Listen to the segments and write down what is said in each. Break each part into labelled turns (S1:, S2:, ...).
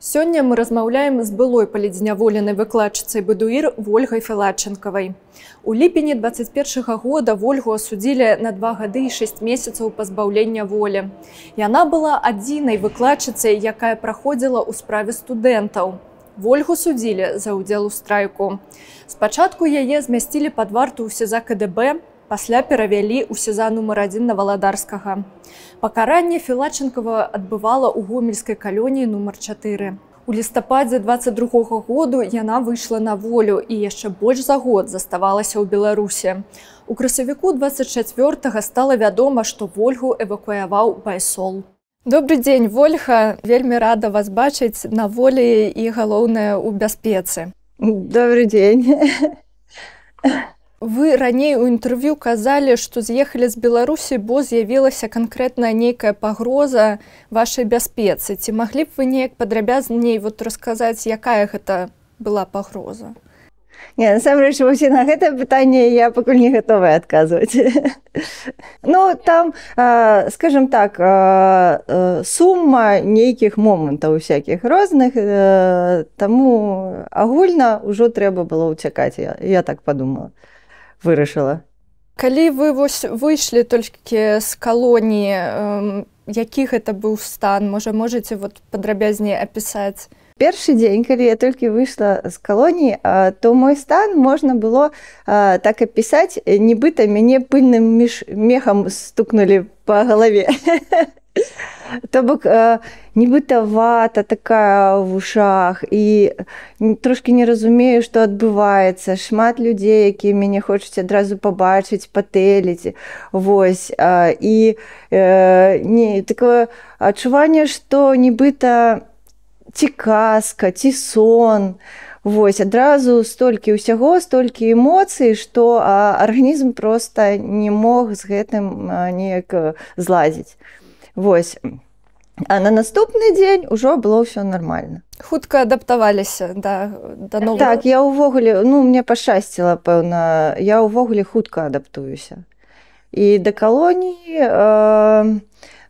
S1: Сёння мы размаўляем з былой палітзняволенай выкладчыцай бэдуір Вольгай Філатчэнкавай. У ліпені 21-го года Вольгу асудзілі на 2 гады і 6 месяцаў пазбаўлення волі. Яна была адзінай выкладчыцай, якая праходзіла ў справе студэнтаў. Вольгу судзілі за ўдзел у страйку. Спачатку яе змясцілі пад варту ў СІЗА КДБ, пасля перавялі ў СІЗА нумар 1 на Валадарскага. Пакаранне Філатчэнкава адбывала ў гомельскай калоніі нумар 4. У лістападзе 22-го году яна выйшла на волю і яшчэ больш за год заставалася ў Беларусі. У красавіку 24-го стала вядома, што Вольгу эвакуяваў Байсол. Добры дзень, Вольга. Вельмі рада вас бачыць на волі і, галоўнае, у бяспецы.
S2: Добрый дзень.
S1: Вы раней у інтэрв'ю казалі, што з'ехалі з Беларусі, бо з'явілася канкрэтная нейкая пагроза вашай бяспецы. Ці маглі б вы неяк падрабязней расказаць, якая гэта была пагроза?
S2: Не, насамрэч, вось на гэта пытанне я пакуль не гатовая адказваць. Ну, там, скажем так, сума нейкіх момантаў усякіх розных, таму агульна ўжо трэба было ўцякаць, я так падумала. Вырашыла.
S1: Калі вы выйшлі толькі з калоніі, які гэта быў стан? Можаце падрабязней апісаць?
S2: Першы дзень, калі я толькі выйшла з калоніі, то мой стан можна было так апісаць, нібыта мяне пыльным мехам стукнулі па галаве. То бок, нібыта вата такая ў вушах, і трошкі не разумею, што адбываецца. Шмат людзей, якія мяне хочуць адразу пабачыць, патэліць. Вось. І такое адчуванне, што нібыта ці казка, ці сон. Вось, адразу столькі ўсяго, столькі эмоцый, што арганізм проста не мог з гэтым неяк зладзіць. Вось. А на наступны дзень ужо было ўсё нармальна.
S1: Хутка адаптаваліся да новага?
S2: Так, я ўвогуле, мне пашчасціла, пэўна, я ўвогуле хутка адаптуюся. І да калоніі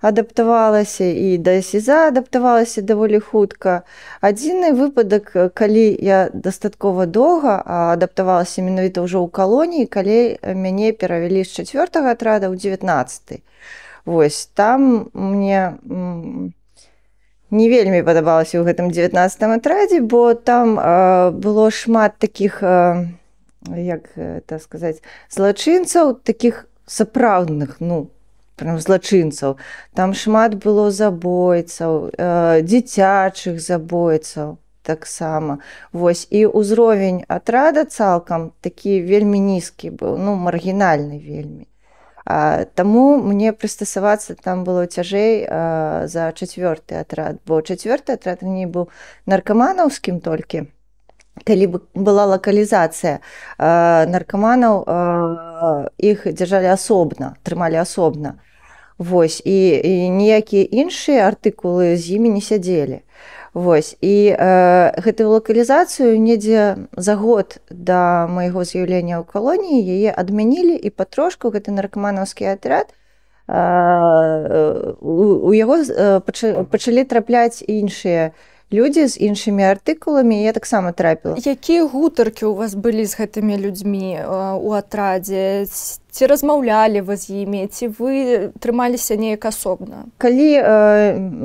S2: адаптавалася, і да СІЗА адаптавалася даволі хутка. Адзіны выпадак, калі я дастаткова доўга адаптавалася менавіта ўжо ў калоніі, калі мяне перавялі з 4-го атрада ў 19-й. Вось, там мне не вельмі падабалася ў гэтым 19-м атрадзе, бо там было шмат такіх, як это сказаць, злачынцаў, такіх сапраўдных, прям злачынцаў. Там шмат было забойцаў, дзіцячых забойцаў таксама. Вось, і ўзровень атрада цалкам такі вельмі нізкі быў, маргінальны вельмі. Таму мне прыстасавацца там было цяжэй за 4-й атрад, бо 4-й атрад раней быў наркаманаўскім толькі. Калі была лакалізацыя наркаманаў, іх дзяржалі асобна, трымалі асобна. Вось, і ніякія іншыя артыкулы з імі не сядзелі. Вось, і гэтую лакалізацыю недзе за год да майго з'яўлення ў калоніі яе адмянілі, і патрошку гэты наркаманаўскі атрад, у яго пачалі трапляць іншыя людзі з іншымі артыкуламі, і я таксама трапіла.
S1: Якія гутаркі ў вас былі з гэтымі людзьмі ў атрадзе? Ці размаўлялі вы з імі, ці вы трымаліся неяк асобна?
S2: Калі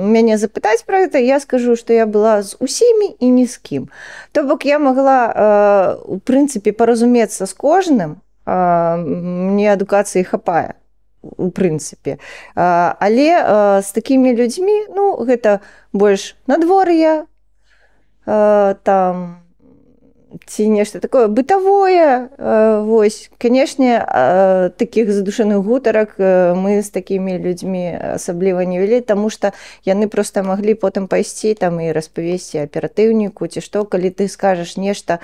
S2: мяне запытаць пра гэта, я скажу, што я была з усімі і ні з кім. То бок я магла, у прынцыпе, паразумецца з кожным, мне адукацыі хапае, у прынцыпе. Але з такімі людзьмі, гэта больш надвор'е, там, ці нешта такое бытавое. Вось, канешне, такіх задушаных гутарак мы з такімі людзьмі асабліва не вялі, таму што яны проста маглі потым пайсці там і распавесці аператыўніку, ці што, калі ты скажаш нешта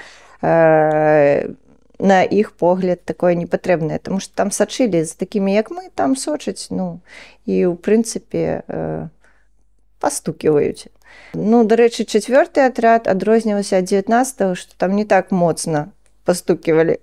S2: на іх погляд такое непатрэбнае, таму што там сачылі за такімі, як мы, там сочаць, і ў прынцыпе пастуківаюць. Дарэчы, 4-й атрад адрозніваўся ад 19-го, што там не так моцна постукивали,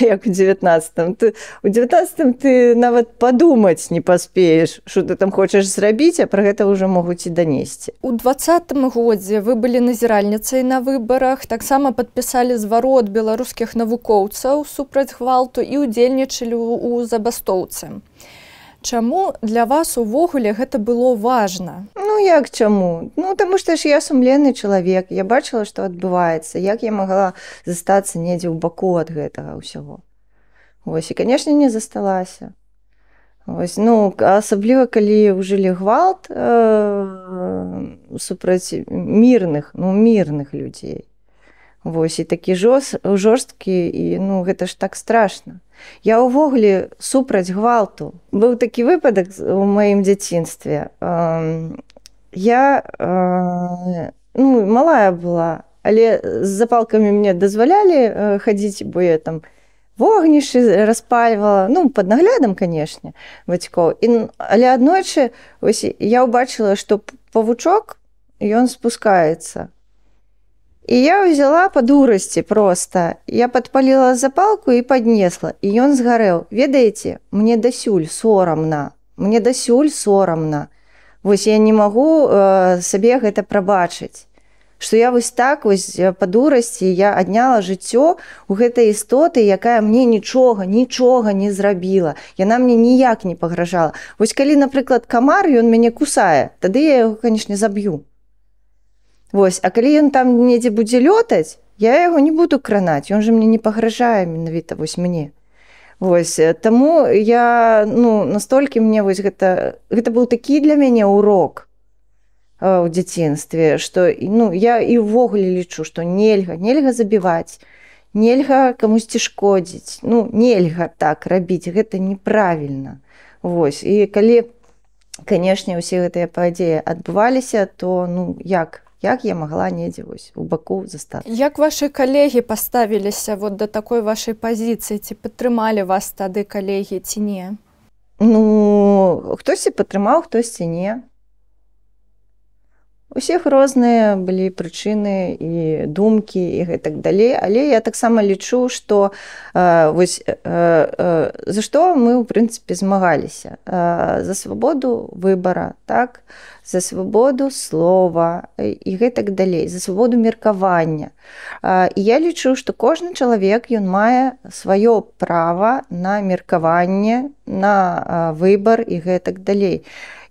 S2: як у 19-м. У 19-м ты нават падумаць не паспееш, што ты там хочаш зрабіць, а пра гэта ўжо могуць і данесці.
S1: У 20-м годзе вы былі назіральніцай на выбарах, таксама падпісалі зварот беларускіх навукоўцаў супраць гвалту і ўдзельнічалі ў забастоўцы. Чаму для вас увогуле гэта было важна?
S2: Ну, як чаму? Ну, таму што ж я сумленны чалавек, я бачыла, што адбываецца, як я магла застацца недзе ў баку ад гэтага ўсяго. Вось, і, канешне, не засталася. Вось, ну, асабліва, калі ўжылі гвалт супраць мірных людзей. Вось, і такі жорсткі, і, ну, гэта ж так страшна. Я ўвогуле супраць гвалту. Быў такі выпадак у маім дзяцінстве. Я, ну, малая была, але з запалкамі мне дазвалялі хадзіць, бо я там вогнішчы распальвала, ну, пад наглядам, канешне, бацькоў. Але аднойчы ось, я ўбачыла, што павучок, ён спускаецца. І я ўзяла па дурасці проста. Я падпаліла запалку і паднесла. І ён згарэў. Ведаеце, мне дасюль сорамна. Мне дасюль сорамна. Вось я не магу сабе гэта прабачыць. Што я вось так вось па дурасці я адняла жыццё у гэтай істоты, якая мне нічога не зрабіла. Яна мне ніяк не пагражала. Вось калі, напрыклад, камар, ён мяне кусае, тады я яго, канешне, заб'ю. Вось, а калі ён там недзе будзе лётаць, я яго не буду кранаць, ён жа мне не пагражае менавіта вось мне. Вось, таму я, ну, настолькі мне вось гэта быў такі для мяне урок у дзяцінстве, што, ну, я і ўвогуле лічу, што нельга забіваць, нельга камусьці шкодзіць, ну, нельга так рабіць, гэта неправільна. Вось, і калі, канешне, усе гэтыя падзеі адбываліся, то, ну, як я магла недзе вось у баку застацца.
S1: Як вашы калегі паставіліся вот да такой вашай пазіцыі? Ці падтрымалі вас тады калегі, ці не?
S2: Ну, хтосьці падтрымаў, хтосьці не. Усіх розныя былі прычыны і думкі і гэтак далей, але я таксама лічу, што вось за што мы, ў прынцыпе, змагаліся. За свабоду выбара, так? За свабоду слова і гэтак далей, за свабоду меркавання. І я лічу, што кожны чалавек, ён мае сваё права на меркаванне, на выбар і гэтак далей.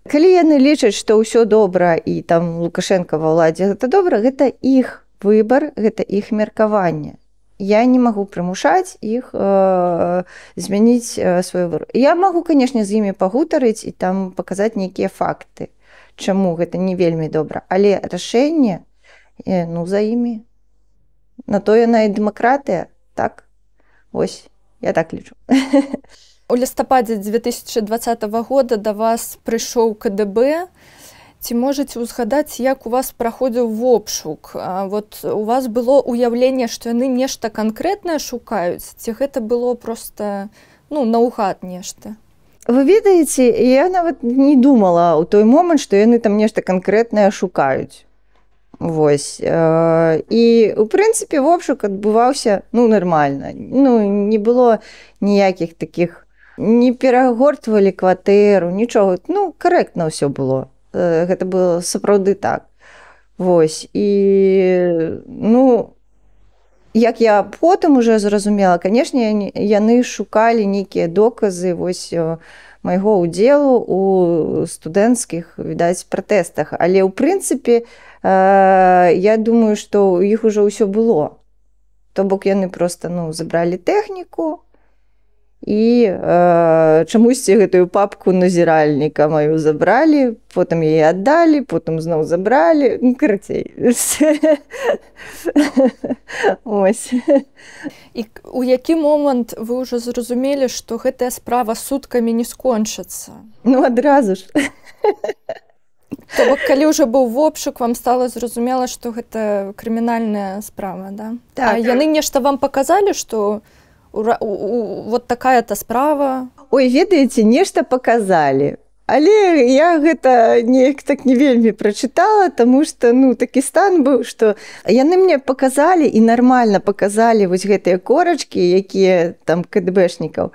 S2: Калі яны лічаць, што ўсё добра і там Лукашенко ва ўладзе гэта добра, гэта іх выбар, гэта іх меркаванне. Я не магу прымушаць іх змяніць свой выбор. Я магу, канешне, з імі пагутарыць і там паказаць нейкія факты, чаму гэта не вельмі добра. Але рашэнне, ну, за імі. На то яна і дэмакратыя, так? Вось, я так лічу.
S1: У лістападзе 2020 года да вас прыйшоў КДБ. Ці можаце ўзгадаць, як у вас праходзіў вобшук? Вот у вас было ўяўленне, што яны нешта канкрэтнае шукаюць? Ці гэта было проста, ну, наўгад нешта?
S2: Вы ведаеце, я нават не думала ў той момант, што яны там нешта канкрэтнае шукаюць. Вось. І, у прынцыпе, вобшук адбываўся, ну, нармальна. Ну, не было ніякіх такіх... Не перагортвалі кватэру, нічога. Ну, карэктна ўсё было. Гэта было сапраўды так. Вось. І, ну, як я потым уже зразумела, канешне, яны шукалі нейкія доказы вось майго ўдзелу у студэнцкіх, відаць, пратэстах. Але, ў прынцыпе, я думаю, што ў іх ужо ўсё было. То бок яны проста, ну, забралі тэхніку, і чамусьці гэтую папку назіральніка маю забралі, потым яе аддалі, потым зноў забралі, ну, карацей. Ось.
S1: І у які момант вы ўжо зразумелі, што гэтая справа суткамі не скончыцца?
S2: Ну, адразу ж.
S1: То бок, калі ўжо быў вобшук, вам стала зразумела, што гэта крымінальная справа, да?
S2: Так.
S1: А яны нешта вам паказалі, што вот такая-то справа?
S2: Ой, ведаеце, нешта паказалі. Але я гэта неяк так не вельмі прачытала, таму што ну, такі стан быў, што яны мне паказалі і нармальна паказалі вось гэтыя корачкі, якія там КДБшнікаў.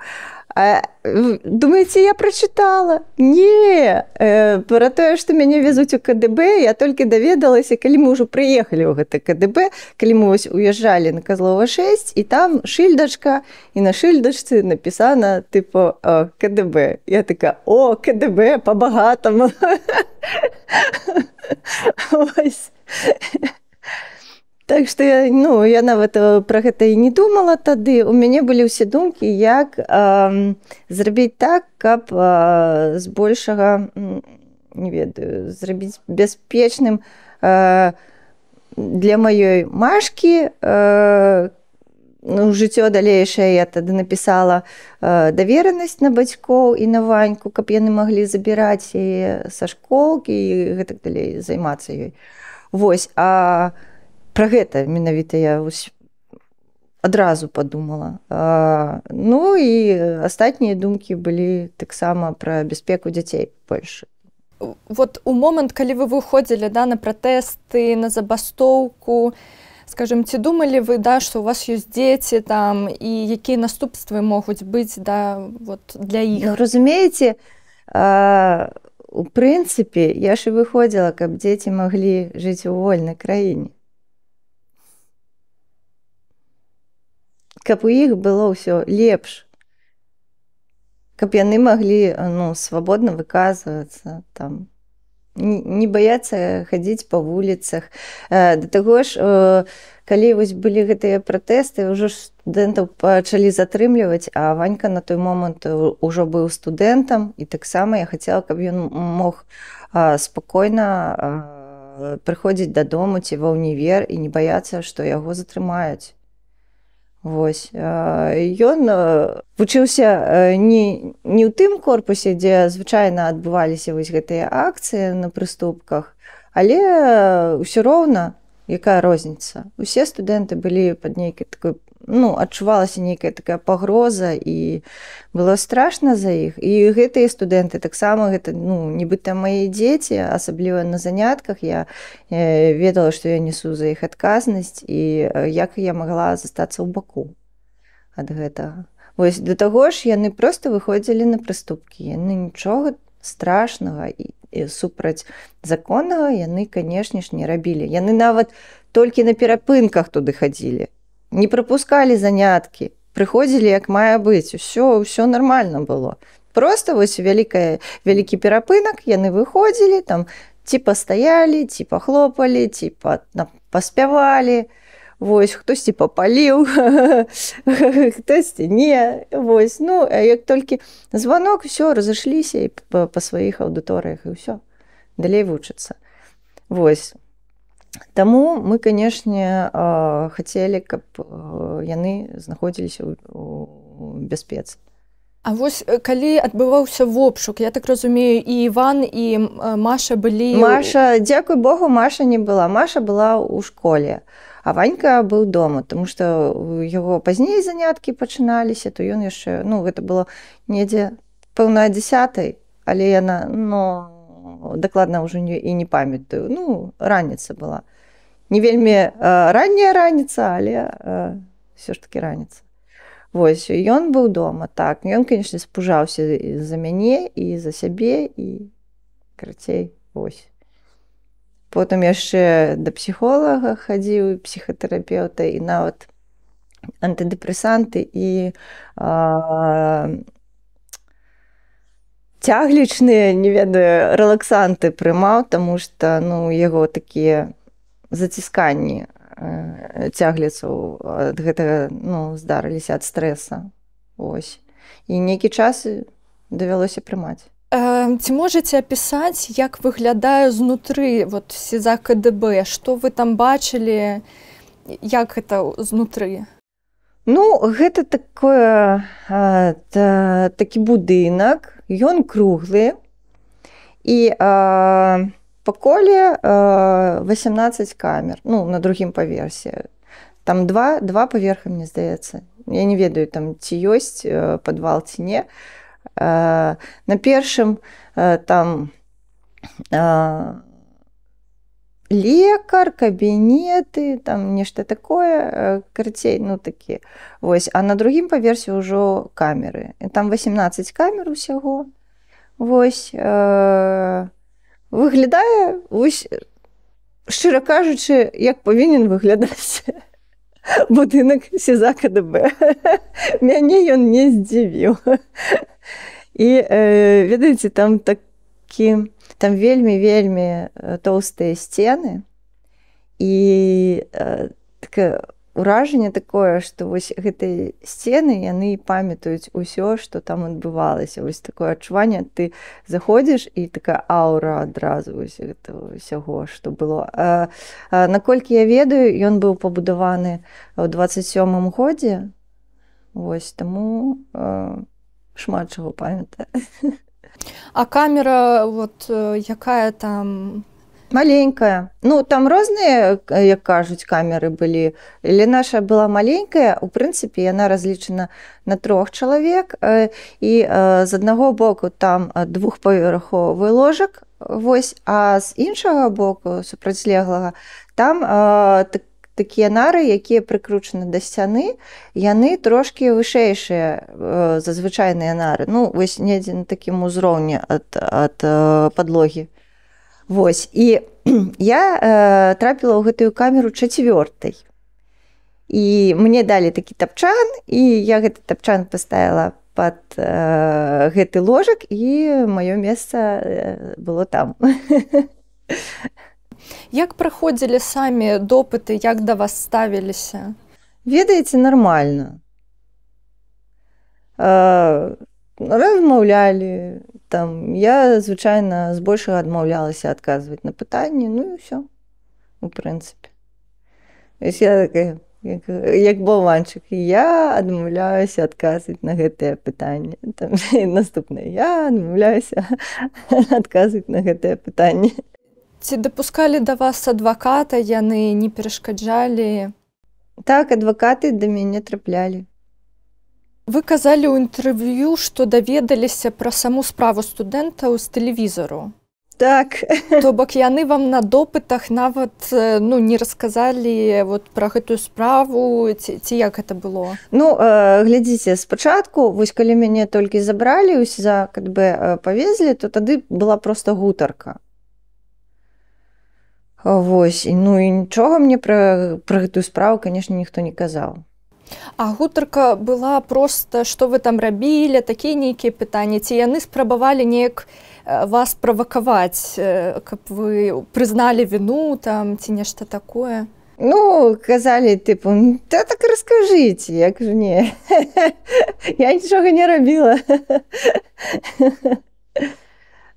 S2: А думаеце, я прачытала? Не, пра тое, што мяне везуць у КДБ, я толькі даведалася, калі мы ўжо прыехалі ў гэта КДБ, калі мы вось уязджалі на Козлова 6, і там шыльдачка, і на шыльдачцы напісана, типу, КДБ. Я така, о, КДБ, па-багатаму. Ось. Так што я нават пра гэта і не думала тады. У мяне былі ўсе думкі, як зрабіць так, каб збольшага, не ведаю, зрабіць бяспечным для маёй Машкі жыццё далейшае. Я тады напісала даверанасць на бацькоў і на Ваньку, каб яны маглі забіраць яе са школкі і гэтак далей займацца ёй. Вось, пра гэта менавіта я адразу падумала. Ну і астатнія думкі былі таксама пра бяспеку дзяцей больш.
S1: Вот у момант, калі вы выходзілі на пратэсты, на забастоўку, скажем, ці думалі вы, што у вас ёсць дзеці там, і якія наступствы могуць быць для іх?
S2: Ну, разумееце, у прынцыпе, я ж і выходзіла, каб дзеці маглі жыць у вольнай краіне. Каб у іх было ўсё лепш, каб яны маглі свабодна выказвацца, там, не баяцца хадзіць па вуліцах. Да таго ж, калі вось былі гэтыя пратэсты, ўжо студэнтаў пачалі затрымліваць, а Ванька на той момант ужо быў студэнтам, і таксама я хацела, каб ён мог спакойна прыходзіць дадому ці ва ўнівер і не баяцца, што яго затрымаюць. Вось. Ён вучыўся не ў тым корпусе, дзе звычайна адбываліся вось гэтыя акцыі на прыступках, але ўсё роўна, якая розніца. Усе студэнты былі пад нейкай такой, адчувалася нейкая такая пагроза, і было страшна за іх. І гэтыя студэнты таксама, гэта, нібыта мае дзеці, асабліва на занятках, я ведала, што я несу за іх адказнасць, і як я магла застацца ў баку ад гэтага. Вось, да таго ж яны проста выходзілі на прыступкі. Яны нічога страшнага і супраць законнага яны, канешне ж, не рабілі. Яны нават толькі на перапынках туды хадзілі. Не прапускалі заняткі, прыходзілі як мае быць, усё нармальна было. Просто вось вялікі перапынак, яны выходзілі, там ці пастаялі, ці пахлопалі, ці паспявалі, вось, хтосьці папаліў, хтосьці не, вось. Ну, а як толькі званок, усё, разышліся і па сваіх аўдыторыях, і ўсё, далей вучацца. Вось. Таму мы, канешне, хацелі, каб яны знаходзіліся ў бяспецы.
S1: А вось калі адбываўся вобшук, я так разумею, і Іван, і Маша былі...
S2: Маша, дзякуй Богу, Маша не была. Маша была ў школе, а Ванька быў дома, тому што яго пазней заняткі пачыналіся, то ён яшчэ, гэта было недзе, пэўна, 10-й, але яна, дакладна ўжо і не памятаю. Раніца была. Не вельмі ранняя раніца, але ўсё ж такі раніца. Вось, ён быў дома, так. Ён, канешне, спужаўся за мяне і за сябе, і карацей, вось. Потым яшчэ да псіхолага хадзіў, псіхатэрапеўта, і нават антыдэпрэсанты і цяглічныя, не ведаю, рэлаксанты прымаў, таму што, яго такія зацісканні цягліцаў ад гэтага, здарыліся ад стрэса. Ось. І нейкі час давялося прымаць.
S1: Ці можаце апісаць, як выглядае знутры СІЗА КДБ? Што вы там бачылі? Як гэта знутры?
S2: Гэта такі будынак, ён круглы, і па коле 18 камер, на другім паверсе. Там два паверха, мне здаецца. Я не ведаю, там ці ёсць падвал, ці не. На першым там лекар, кабінеты, там нешта такое, карацей, ну такі. Вось. А на другім паверсе ўжо камеры. Там 18 камер усяго. Вось. Выглядае, вось, шчыра кажучы, як павінен выглядаць будынак СІЗА КДБ. Мяне ён не здзівіў. І, ведаеце, там такі, там вельмі тоўстыя сцены, і такое ўражанне такое, што вось гэтыя сцены, яны памятаюць усё, што там адбывалася. Вось такое адчуванне, ты заходзіш, і такая аўра адразу вось гэтага ўсяго, што было. Наколькі я ведаю, ён быў пабудаваны ў 27-м годзе, вось, таму шмат чаго памятаю.
S1: А камера, вот, якая там?
S2: Маленькая. Ну, там розныя, як кажуць, камеры былі. Але наша была маленькая. У прынцыпе, яна разлічана на 3 чалавек. І з аднаго боку там двухпавярховы ложак, вось, а з іншага боку, супрацьлеглага, там такія нары, якія прыкручаны да сцяны, яны трошкі вышэйшыя за звычайныя нары. Ну, вось недзе на такім узроўні ад падлогі. Вось. І я трапіла ў гэтую камеру 4-й. І мне далі такі тапчан, і я гэты тапчан паставіла пад гэты ложак, і маё месца было там.
S1: Як праходзілі самі допыты, як да вас ставіліся?
S2: Ведаеце, нармальна. Размаўлялі. Там, я, звычайна, збольшага адмаўлялася адказваць на пытанні, ну і ўсё, у прынцыпе. Я такая, як балванчык, я адмаўляюся адказваць на гэтыя пытанні. Там, наступнае, я адмаўляюся адказваць на гэтыя пытанні.
S1: Ці дапускалі да вас адваката, яны не перашкаджалі?
S2: Так, адвакаты да мяне траплялі.
S1: Вы казалі ў інтэрв'ю, што даведаліся пра саму справу студэнтаў з тэлевізару.
S2: Так.
S1: То бок яны вам на допытах нават не расказалі пра гэтую справу, ці як гэта было?
S2: Ну, глядзіце, спачатку, вось калі мяне толькі забралі, ў СІЗА КДБ павезлі, то тады была проста гутарка. Вось, ну і нічога мне пра гэтую справу, канешне, ніхто не казаў.
S1: А гутарка была проста, што вы там рабілі, такія нейкія пытанні, ці яны спрабавалі неяк вас правакаваць, каб вы прызналі віну там, ці нешта такое?
S2: Ну, казалі, тыпу, так раскажыце, я кажу, не, я нічога не рабіла.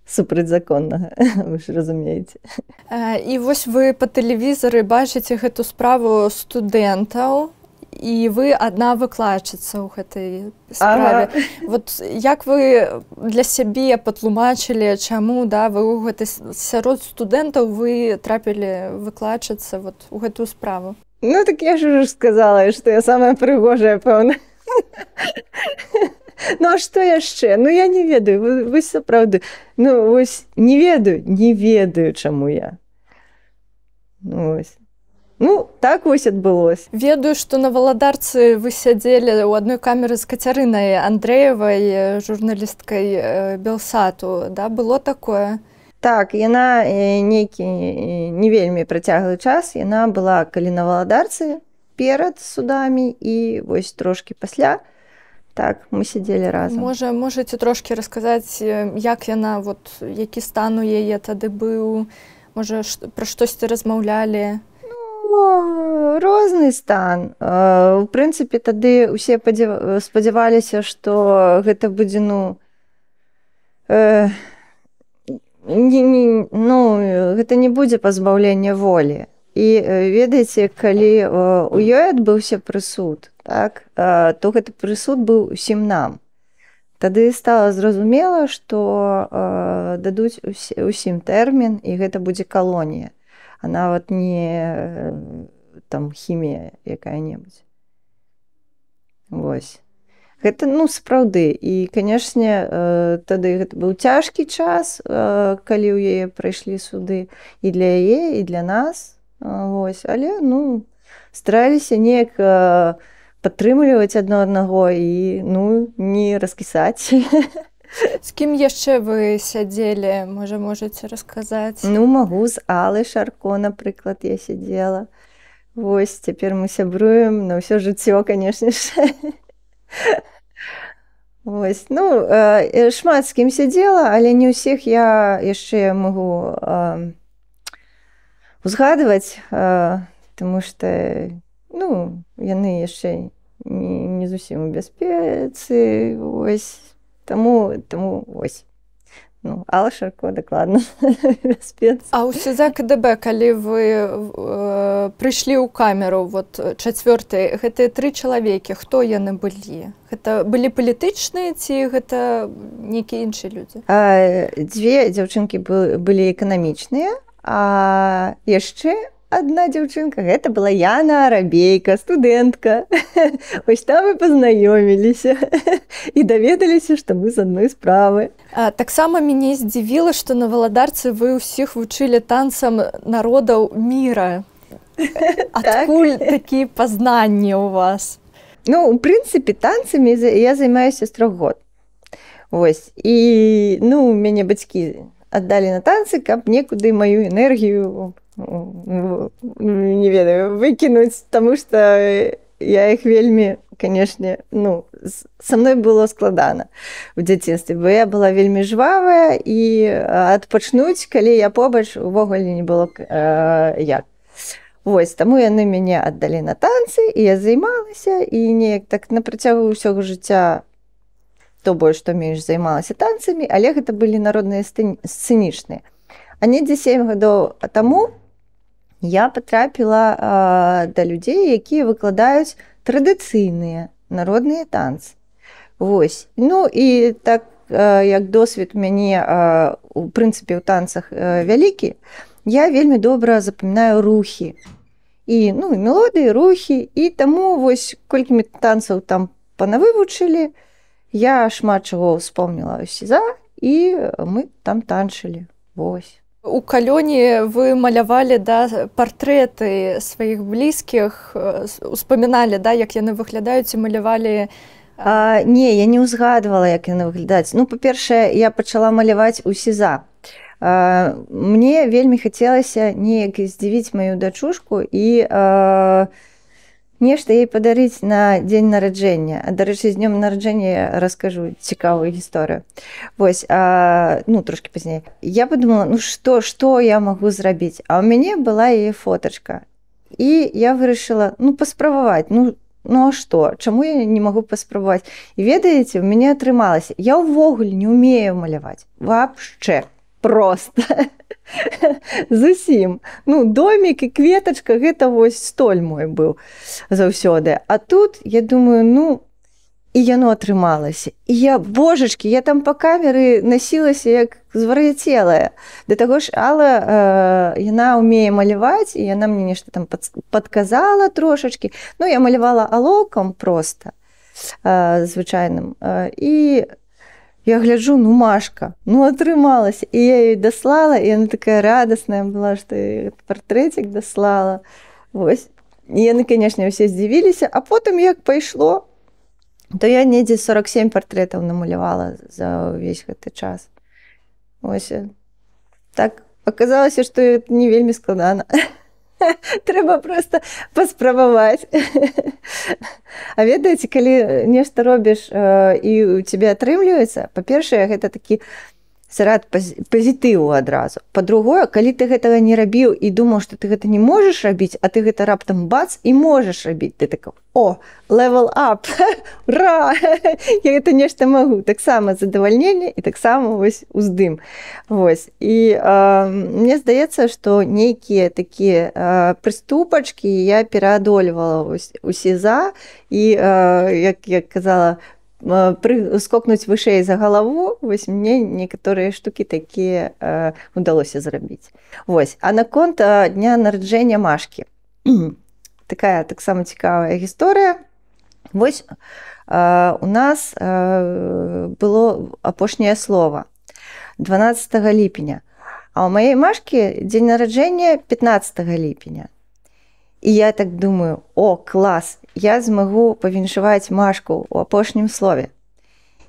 S2: Супрацьзаконнага, вы ж разумееце.
S1: І вось вы па тэлевізары бачыце гэту справу студэнтаў, і вы адна выкладчыца ў гэтай справе. Вот як вы для сябе патлумачылі, чаму вы ў гэтай сярод студэнтаў вы трапілі выкладчыцца у гэтую справу?
S2: Ну, так я ж ужо сказала, што я самая прыгожая, пэўна. Ну, а што яшчэ? Ну, я не ведаю, вось сапраўды. Ну, вось не ведаю, чаму я. Вось. Ну, так вось адбылося.
S1: Ведаю, што на Валадарцы вы сядзелі ў адной камеры з Кацярынай Андрэевай, журналісткай Белсату, да? Было такое?
S2: Так, яна нейкі не вельмі працяглы час, яна была калі на Валадарцы перад судамі і вось трошкі пасля. Так, мы сядзелі разам.
S1: Можаце трошкі расказаць, як яна, які стан у яе тады быў, можа, пра штосьці размаўлялі?
S2: Розны стан. У прынцыпе, тады ўсе спадзяваліся, што гэта будзе, гэта не будзе пазбаўлення волі. І ведаеце, калі у ёй адбыўся прысуд, так, то гэты прысуд быў усім нам. Тады стала зразумела, што дадуць усім тэрмін, і гэта будзе калонія. А нават не там хімія якая-небудзь. Вось. Гэта, ну, сапраўды. І, канешне, тады гэта быў цяжкі час, калі ў яе прайшлі суды і для яе, і для нас. Вось. Але, ну, стараліся неяк падтрымліваць адно аднаго і, ну, не раскісаць.
S1: З кім яшчэ вы сядзелі? Можаце расказаць?
S2: Ну, магу, з Алай Шарко, напрыклад, я сядзела. Вось, цяпер мы сябруем на ўсё жыццё, канешне ж. Вось, ну, шмат з кім сядзела, але не ўсіх я яшчэ магу узгадваць, таму што, ну, яны яшчэ не зусім у бяспецы, вось, таму вось. Ну, Алла Шарко, дакладна, бяспец.
S1: А ў СІЗА КДБ, калі вы прыйшлі ў камеру, вот чацвёрты, гэтыя 3 чалавекі, хто яны былі? Гэта былі палітычныя ці гэта нейкія іншыя людзі?
S2: 2 дзяўчынкі былі эканамічныя, а яшчэ одна дзяўчынка, гэта была Яна Арабейка, студэнтка. Вось там мы пазнаёміліся і даведаліся, што мы з адной справы.
S1: Таксама мяне здзівіла, што на Валадарцы вы ўсіх вучылі танцам народаў міра. Адкуль такія пазнанні ў вас?
S2: Ну, у прынцыпе, танцамі я займаюся з 3 год. Вось. І, ну, мяне бацькі аддалі на танцы, каб некуды маю энергію, не ведаю, выкінуць, таму што я іх вельмі, канешне, ну, са мной было складана ў дзяцінстве, бо я была вельмі жвавая і адпачнуць, калі я побач, увогуле не было як. Вось, таму яны мяне аддалі на танцы, і я займалася, і неяк так на працягу ўсяго жыцця то больш, то менш займалася танцамі, але гэта былі народныя сцэнічныя. А недзе 7 гадоў таму я патрапіла да людзей, якія выкладаюць традыцыйныя народныя танцы. Вось. Ну і так як досвед у мяне, у прынцыпе, ў танцах вялікі, я вельмі добра запамінаю рухі. І, ну, і мелодыі, рухі. І таму вось колькі мы танцаў там панавывучылі, я шмат чаго ўспомніла ў СІЗА, і мы там танчылі. Вось.
S1: У калоні вы малявалі, да, партрэты сваіх блізкіх, успаміналі, да, як яны выглядаюць, і малявалі...
S2: Не, я не ўзгадвала, як яны выглядаюць. Ну, па-першае, я пачала маляваць у СІЗА. Мне вельмі хацелася неяк здзівіць маю дачушку і нешта ей падарыць на дзень нараджэння. Дарэчы, з днём нараджэння раскажу цікавую гісторыю. Вось, ну, трошкі пазней. Я падумала, ну, што я магу зрабіць? А ў мяне была яе фотачка. І я вырашыла, ну, паспрабаваць. Ну, а што? Чаму я не магу паспрабаваць? І ведаеце, у мяне атрымалася. Я ўвогуле не ўмею маляваць. Вообще. Просто. Зусім. Ну, домик і кветачка, гэта вось столь мой быў заўсёды. А тут, я думаю, ну, і яно атрымалася. І я, божачкі, я там па камеры насілася як звар'яцелая. Да таго ж Алла, яна ўмее маляваць, і яна мне нешта там падказала трошачкі. Ну, я малявала алоўкам проста, звычайным. І я гляджу, ну, Машка, ну, атрымалася. І я ёй даслала, і яна такая радасная была, што я партрэцік даслала. Вось. І яны, канешне, ўсе здзівіліся. А потым, як пайшло, то я недзе 47 партрэтаў намалявала за ўвесь гэты час. Вось. Так аказалася, што гэта не вельмі складана. Трэба проста паспрабаваць. А ведаеце, калі нешта робіш і ў цябе атрымліваецца, па-першае, гэта такі зарад пазітыву адразу. Па-другое, калі ты гэтага не рабіў і думаў, што ты гэта не можаш рабіць, а ты гэта раптам бац і можаш рабіць, ты такой, о, level up, ура, я гэта нешта магу. Таксама задавальненне і таксама вось уздым. Вось. І мне здаецца, што нейкія такія прыступачкі я пераадольвала у СІЗА і, як я казала, скокнуць вышэй за галаву, вось мне некаторыя штукі такія удалося зрабіць. Вось. А наконт дня нараджэння Машкі. Такая таксама цікавая гісторыя. Вось у нас было апошняе слово 12 ліпеня, а ў маёй Машкі дзень нараджэння 15 ліпеня. І я так думаю, о, клас, я змагу павіншаваць Машку ў апошнім слове.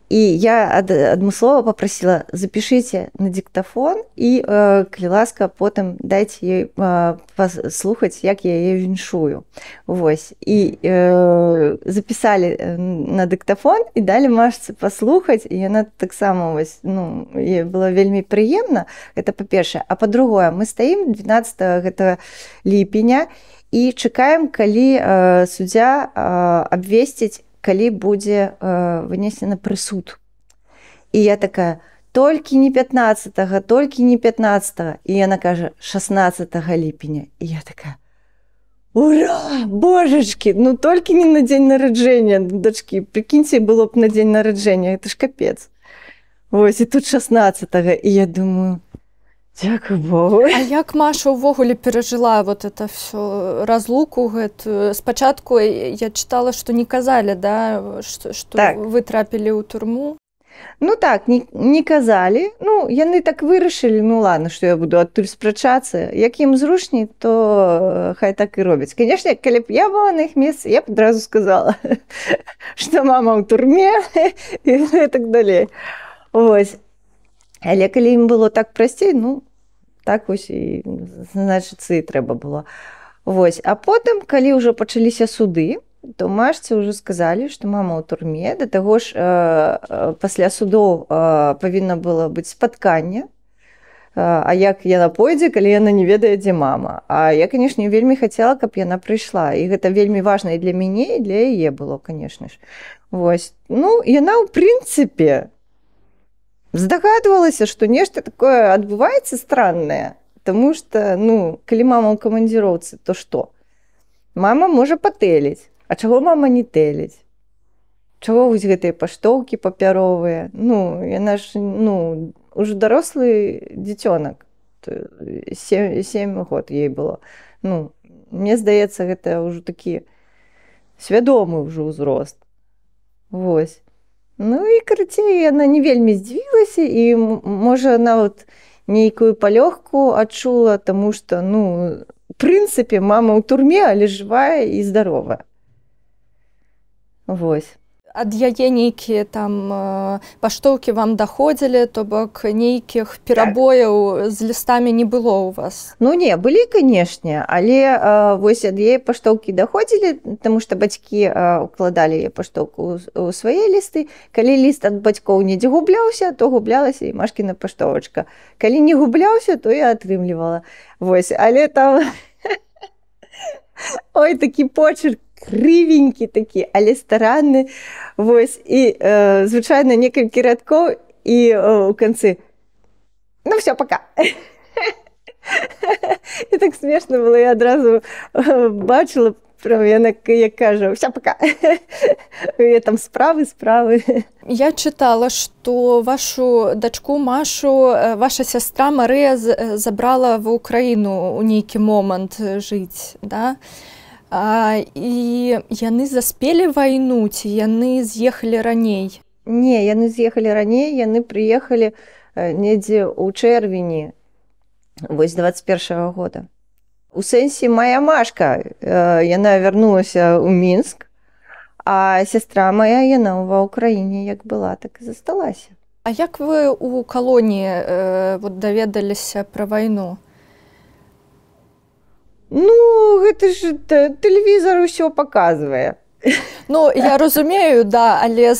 S2: І я адмыслова попросила, запишите на диктофон і, калі ласка, потым дайце ёй паслухаць, як я яе віншую. Вось. І записали на диктофон і далі Машцы паслухаць, і яна таксама вось, ну, ей было вельмі прыемна, гэта па-першае. А па-другое, мы стаім 12 гэтага ліпеня і чакаем, калі суддзя абвесціць, калі будзе вынесены прысуд. І я такая, толькі не 15-го, толькі не 15-го. І яна кажа, 16 ліпеня. І я такая, ура, божачкі, ну толькі не на дзень нараджэння, дачкі, прикиньте, было б на дзень нараджэння, это ж капец. Вось, і тут 16-го, і я думаю, дзякуй Богу.
S1: А як Маша ўвогуле перажыла вот это все разлуку гэтую? Спачатку я чытала, што не казалі, да, што
S2: так.
S1: Вы трапілі ў турму?
S2: Ну так, не казалі. Ну, яны так вырашылі, ну ладно, што я буду адтуль спрачацца. Як ім зручней, то хай так і робяць. Канешне, калі б я была на іх месцы, я б адразу сказала, што мама ў турме і так далей. Вось. Але калі ім было так прасцей, ну, так вось і, значыцца, і трэба было. Вось. А потым, калі ўжо пачаліся суды, то Машцы ўжо сказалі, што мама ў турме, да таго ж пасля судоў павінна было быць спатканне, а як яна пойдзе, калі яна не ведае, дзе мама. А я, канешне, вельмі хацела, каб яна прыйшла. І гэта вельмі важна і для мяне, і для яе было, канешне ж. Вось. Ну, яна, ў прынцыпе, здагадвалася, што нешта такое адбываецца страннае, таму што, ну, калі мама ў камандзіроўцы, то што? Мама можа патэліць. А чаго мама не тэліць? Чаго вось гэтыя паштоўкі папяровыя? Ну, яна ж, ну, ужо дарослы дзіцёнак. 7 год ей было. Ну, мне здаецца, гэта ўжо такі свядомы ўжо ўзрост. Вось. Ну і, карацей, яна не вельмі здзівілася і, можа, нават нейкую палёгку адчула, таму што, ну, в прынцыпе, мама ў турме, але жывая і здаровая. Вось.
S1: Ад яе нейкія там паштоўкі вам даходзілі, то бок нейкіх перабояў з лістамі не было ў вас?
S2: Ну не, былі, канешне, але вось ад яе паштоўкі даходзілі, таму што бацькі укладалі яе паштоўку ў свае лісты. Калі ліст ад бацькоў недзе губляўся, то гублялася і Машкіна паштовачка. Калі не губляўся, то я атрымлівала. Вось, але там ой, такі почерк крывенькі такі, але старанны. Вось, і звычайна некалькі радкоў і ў канцы ну все, пока. І так смешна было, я адразу бачыла, яна як кажа, все, пока. Там справы.
S1: Я чытала, што вашу дачку Машу ваша сястра Марыя забрала ва ўкраіну ў нейкі момант жыць, да? І яны заспелі вайну, ці яны з'ехалі раней?
S2: Не, яны з'ехалі раней, яны прыехалі недзе ў чэрвені вось 21-го года. У сэнсе моя Машка, яна вярнулася ў Мінск, а сястра моя, яна ва ўкраіне як была, так і засталася.
S1: А як вы ў калоніі даведаліся пра вайну?
S2: Ну, гэта ж тэлевізор усё паказвае.
S1: Ну, я разумею, да, але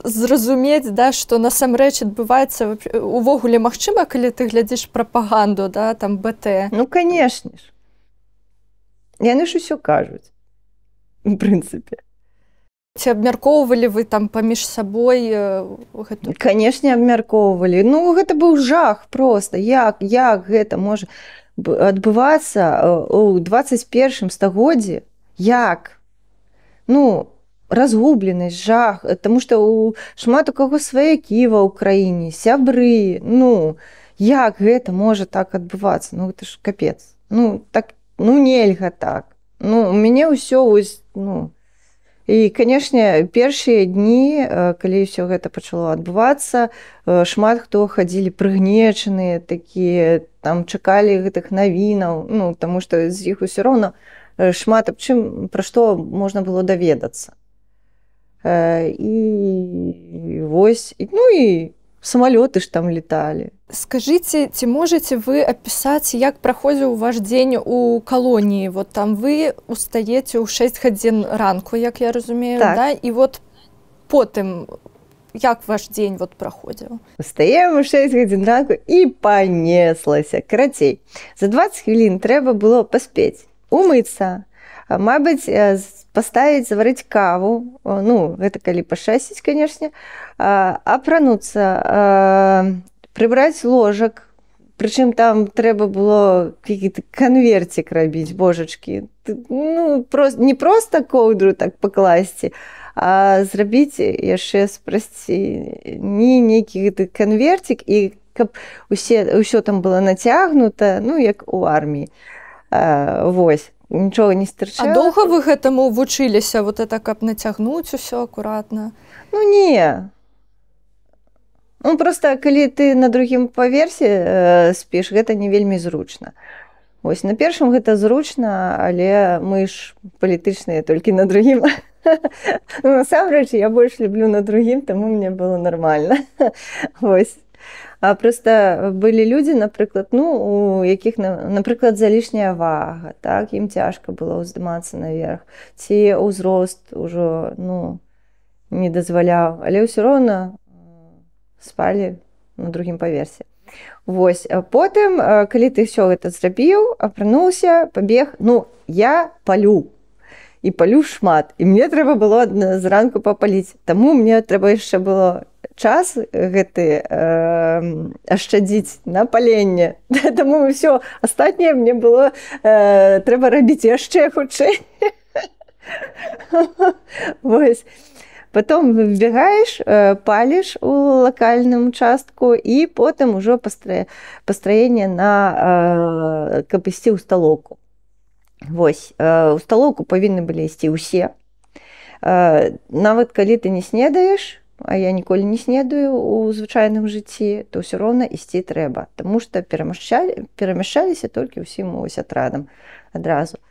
S1: зразумець, да, што насамрэч адбываецца увогуле магчыма, калі ты глядзіш прапаганду, да, там БТ.
S2: Ну, канешне ж. Яны ж усё кажуць, у прынцыпе.
S1: Ці абмяркоўвалі вы там паміж сабой гэту?
S2: Канешне, абмяркоўвалі. Ну, гэта быў жах проста. Як гэта можа адбывацца ў 21 стагоддзі? Як? Ну, разгубленасць, жах, таму што шмат у каго сваякі ва ўкраіне, сябры. Ну, як гэта можа так адбывацца? Ну, гэта ж капец. Ну, так, ну, нельга так. Ну, у мяне ўсё вось, ну, І, канешне, першыя дні, калі ўсё гэта пачало адбывацца, шмат хто хадзілі прыгнечаныя, такія, там чакалі гэтых навінаў, ну, таму што з іх усё роўна шмат аб чым, пра што можна было даведацца. І вось, ну і самалёты ж там леталі.
S1: Скажыце, ці можаце вы апісаць, як праходзіў ваш дзень у калоніі? Вот там вы устаеце ў 6 гадзін ранку, як я разумею,
S2: Так.
S1: да? І вот потым, як ваш дзень вот праходзіў?
S2: Устаем у 6 гадзін ранку і панеслася. Карацей, за 20 хвілін трэба было паспець умыцца, мабыць, паставіць, заварыць каву, ну, гэта калі пашасціць, канешне, апрануцца, прыбраць ложак, прычым там трэба было какие-то конвертик рабіць, божачкі. Ну, не просто коўдру так пакласці, а зрабіць яшчэ спрасці нейкі гэты конвертик, і каб ўсё там было нацягнута, ну, як у арміі. Вось, нічога не стырчала.
S1: А доўга вы гэтаму вучыліся, вот это, каб нацягнуць усё акуратна?
S2: Ну, не. Ну, просто калі ты на другім паверсе спіш, гэта не вельмі зручна. Вось, на першым гэта зручна, але мы ж палітычныя толькі на другім. Ну, насамрэч, я больш люблю на другім, таму мне было нармальна. Вось. А просто былі людзі, напрыклад, ну, у якіх, напрыклад, залішняя вага, так, ім цяжка было ўздымацца наверх. Ці ўзрост ужо, ну, не дазваляў, але ўсё роўна спалі на другім паверсе. Вось, потым, калі ты ўсё гэта зрабіў, апрануўся, пабег, ну, я палю. І палю шмат. І мне трэба было зранку папаліць. Таму мне трэба яшчэ было час гэты ашчадзіць на паленне. Таму ўсё астатняе мне было трэба рабіць яшчэ хутчэй. Вось. Потом выбегаешь, палишь у локальным участку, и потом уже построение на каб ісці ў сталоўку. Вось, у сталоўку павінны былі ісці ўсе. Нават калі ты не снедаеш, а я ніколі не снедаю у звычайным жыцці, то ўсё роўна ісці трэба, таму што перамяшчаліся толькі ўсім вось атрадам адразу.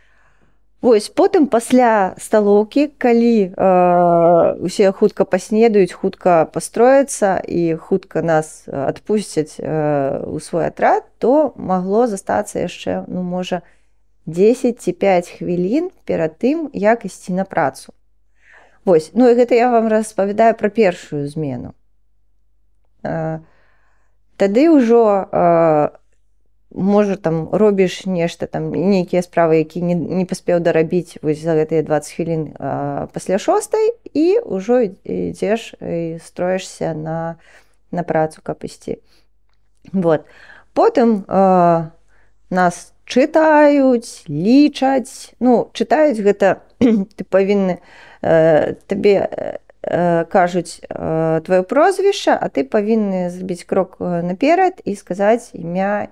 S2: Вось, потым пасля сталоўкі, калі усе хутка паснедаюць, хутка пастрояцца і хутка нас адпусцяць у свой атрад, то магло застацца яшчэ, ну, можа, 10 ці 5 хвілін перад тым, як ісці на працу. Вось, ну і гэта я вам распавядаю пра першую змену. Тады ўжо можа, там, робіш нешта, там, нейкія справы, які не паспеў дарабіць вось за гэтыя 20 хвілін пасля 6-й, і ўжо ідзеш і строішся на працу, каб ісці. Вот. Потым нас чытаюць, лічаць. Ну, чытаюць гэта, ты павінны, табе кажуць твоё прозвішча, а ты павінны зрабіць крок наперад і сказаць імя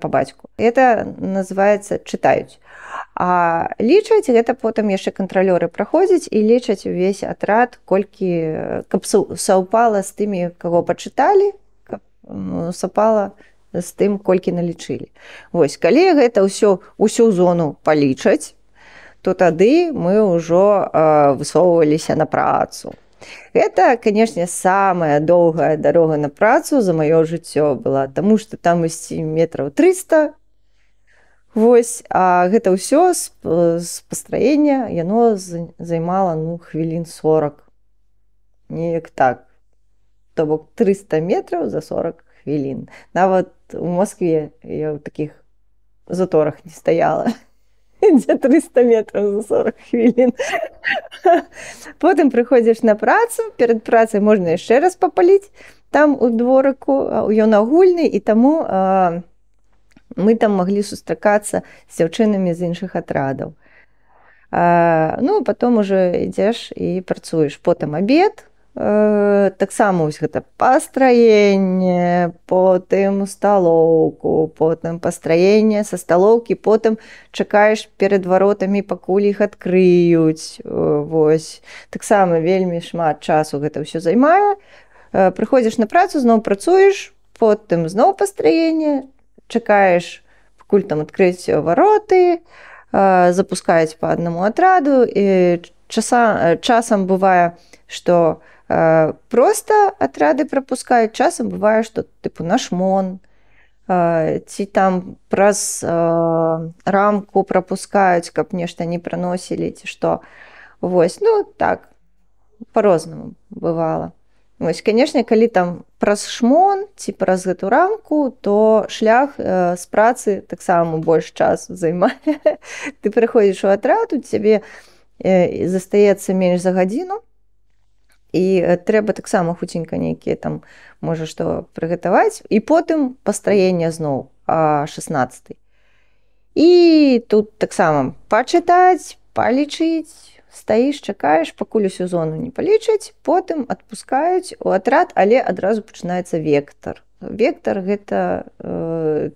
S2: па бацьку. Это называецца чытаюць. А лічаць гэта потым яшчэ кантралёры праходзяць і лічаць увесь атрад, колькі, каб саўпала з тымі, каго пачыталі, каб саўпала з тым, колькі налічылі. Вось, калі гэта ўсю зону палічаць, то тады мы ўжо высоўваліся на працу. Гэта, канешне, самая доўгая дарога на працу за маё жыццё была, таму што там ісці метраў 300. Вось, а гэта ўсё з пастраення, яно займала, ну, хвілін 40. Неяк так. То бок 300 метраў за 40 хвілін. Нават у Москве я ў такіх заторах не стаяла. Дзе 300 метраў за 40 хвілін. Потым прыходзіш на працу, перад працай можна яшчэ раз папаліць там у дворыку, ён агульны, і таму мы там маглі сустракацца з дзяўчынамі з іншых атрадаў. Ну, потом уже ідзеш і працуеш. Потым абед, таксама вось гэта пастраенне, потым сталоўку, потым пастраенне са сталоўкі, потым чакаеш перад варотамі, пакуль іх адкрыюць. Вось. Таксама вельмі шмат часу гэта ўсё займае. Прыходзіш на працу, зноў працуеш, потым зноў пастраенне, чакаеш, пакуль там адкрыюць вароты, запускаюць па аднаму атраду, і часам бывае, што просто атрады прапускаюць, часам бывае, што тыпу на шмон, ці там праз рамку прапускаюць, каб нешта не праносілі, ці што. Вось, ну так, па-рознаму бывала. Вось, канешне, калі там праз шмон ці праз гэту рамку, то шлях з працы таксама больш часу займае. Ты прыходзіш у атрад, у цябе застаецца менш за гадзіну, і трэба таксама хуценька нейкія там, можа што прыгатаваць, і потым пастраенне зноў 16. І тут таксама пачытаць, палічыць, стаіш, чакаеш, пакуль усю зону не палічаць, потым адпускаюць у атрад, але адразу пачынаецца вектар. Вектар гэта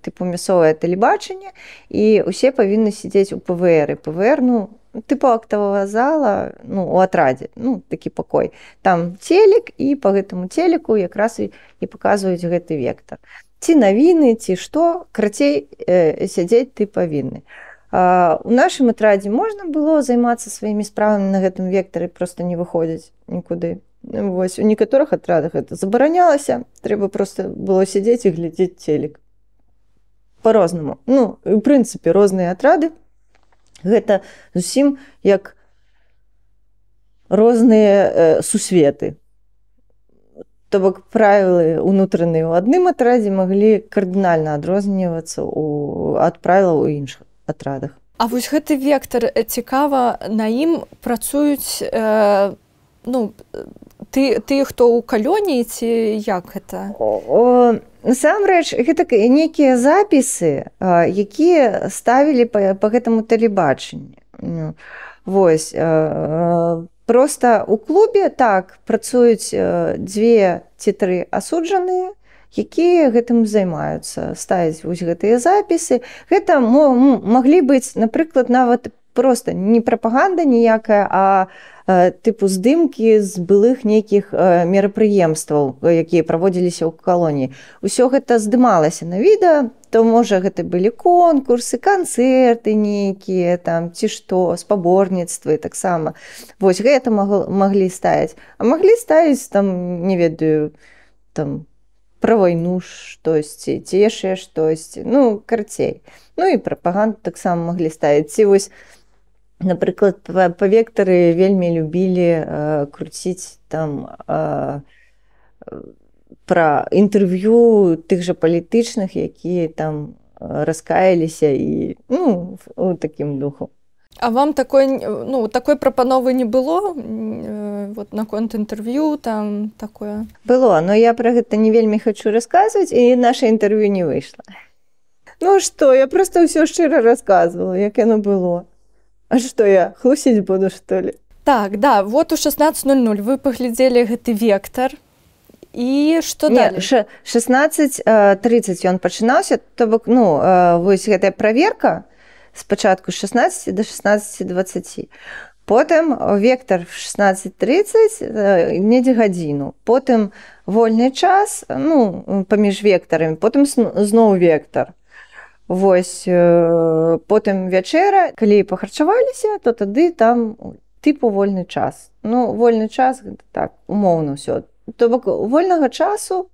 S2: тыпу мясцовае тэлебачанне, і ўсе павінны сядзець у ПВР. ПВР, ну, тыпу актовага зала, ну, у атрадзе, ну, такі пакой. Там телек, і па гэтаму телеку якраз і паказваюць гэты вектар. Ці навіны, ці што, карацей, сядзець ты павінны. У нашым атрадзе можна было займацца сваімі справамі на гэтым вектары, проста не выходзіць нікуды. Вось, у некаторых атрадах гэта забаранялася, трэба проста было сядзець і глядзець телек. Па-рознаму. Ну, у прынцыпе, розныя атрады. Гэта зусім як розныя сусветы. То бок правілы ўнутраныя ў адным атрадзе маглі кардынальна адрознівацца ад правілаў у іншых атрадах.
S1: А вось гэты вектар, цікава, на ім працуюць тыя, хто ў калоніі, ці як гэта?
S2: Насамрэч, гэта нейкія запісы, якія ставілі па гэтаму тэлебачанні. Вось. Проста ў клубе так працуюць 2 ці 3 асуджаныя, якія гэтым займаюцца, ставяць вось гэтыя запісы. Гэта маглі быць, напрыклад, нават проста не прапаганда ніякая, а тыпу здымкі з былых нейкіх мерапрыемстваў, якія праводзіліся ў калоніі. Усё гэта здымалася на відэа, то, можа, гэта былі конкурсы, канцэрты нейкія, там, ці што, спаборніцтвы таксама. Вось гэта маглі ставіць. А маглі ставіць, там, не ведаю, там, пра вайну штосьці, ці яшчэ штосьці, ну, карцей. Ну, і прапаганду таксама маглі ставіць. Ці вось, напрыклад, па вектары вельмі любілі круціць там пра інтэрв'ю тых жа палітычных, якія там раскаяліся, і, ну, у такім духу.
S1: А вам такой прапановы не было? Вот наконт інтэрв'ю там такое?
S2: Было, но я пра гэта не вельмі хачу расказваць, і наша інтэрв'ю не выйшла. Ну што, я проста ўсё шчыра расказвала, як яно было. А што я, хлусіць буду, што ли?
S1: Так, да, вот у 16:00 вы паглядзелі гэты вектар, і што далей?
S2: 16:30 ён пачынаўся, то бок, ну, вось гэтая праверка спачатку з 16 до 16:20. Потым вектар в 16:30, недзе гадзіну. Потым вольны час, ну, паміж вектарамі, потым зноў вектар. Вось, потым вячэра, калі пахарчаваліся, то тады там тыпу вольны час. Ну, вольны час, так, умоўна ўсё. То бок, вольнага часу,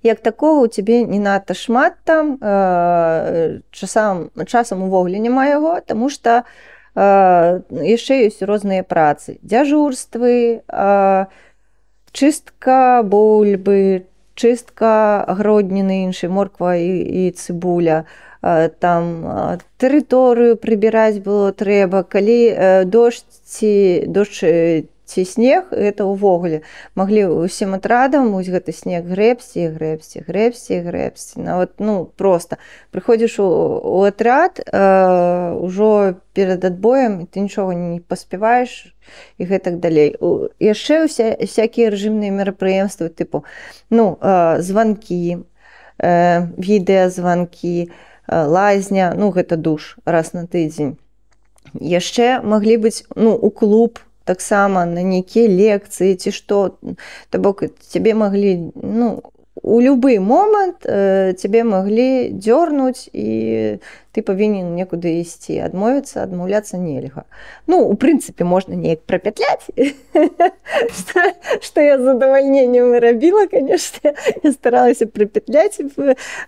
S2: як такога, у цябе не надта шмат там, часам увогуле няма яго, таму што яшчэ ёсць розныя працы. Дзяжурствы, чыстка бульбы, чыстка агродніны іншай, морква і цыбуля. Там тэрыторыю прыбіраць было трэба. Калі дождь ці снег, гэта ўвогуле маглі ўсім атрадам вось гэты снег грэбсці, грэбсці, грэбсці, грэбсці. Нават, ну, проста прыходзіш у атрад ужо перад адбоем, ты нічога не паспяваеш і гэтак далей. Яшчэ всякія рэжымныя мерапрыемствы, тыпу, ну, званкі, відэазванкі, лазня, ну, гэта душ раз на тыдзень. Яшчэ маглі быць, ну, у клуб таксама на нейкія лекцыі ці што. То бок цябе маглі, ну, у любы момант цябе маглі дзёрнуць і ты павінен некуды ісці. Адмаўляцца нельга. Ну, у прынцыпе, можна неяк прапятляць, што я з задавальненнем і рабіла, канешне. Я старалася прапятляць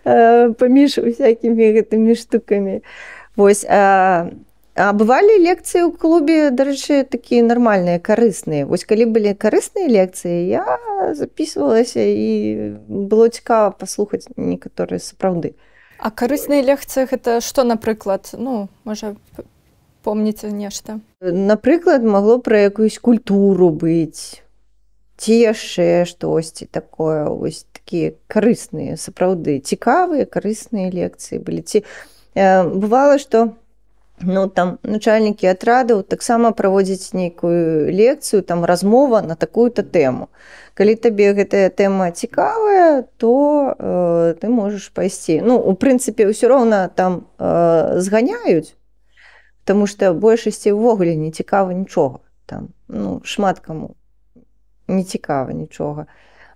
S2: паміж усякімі гэтымі штукамі. Вось, а бывалі лекцыі ў клубе, дарэчы, такія нармальныя, карысныя. Вось калі былі карысныя лекцыі, я записывалася і было цікава паслухаць некаторыя сапраўды.
S1: А карысныя лекцыі гэта што, напрыклад? Ну, можа, помніце нешта?
S2: Напрыклад, магло пра якуюсь культуру быць, ці яшчэ штосьці такое. Вось такія карысныя, сапраўды, цікавыя карысныя лекцыі былі. Ці бывала, што ну, там начальнікі атрадаў таксама праводзяць нейкую лекцыю, там размова на такую-то тэму. Калі табе гэтая тэма цікавая, то ты можаш пайсці. Ну, у прынцыпе, ўсё роўна там зганяюць, таму што большасці ўвогуле не цікава нічога. Там, ну, шмат каму не цікава нічога.